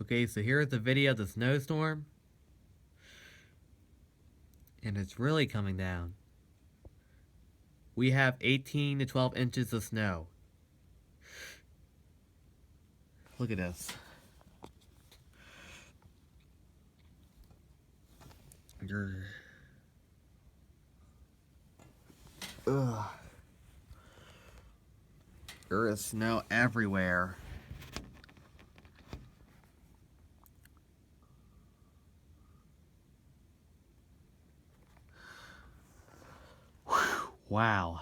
Okay, so here's the video of the snowstorm. And it's really coming down. We have 18 to 12 inches of snow. Look at this. Ugh. There is snow everywhere. Whew, wow.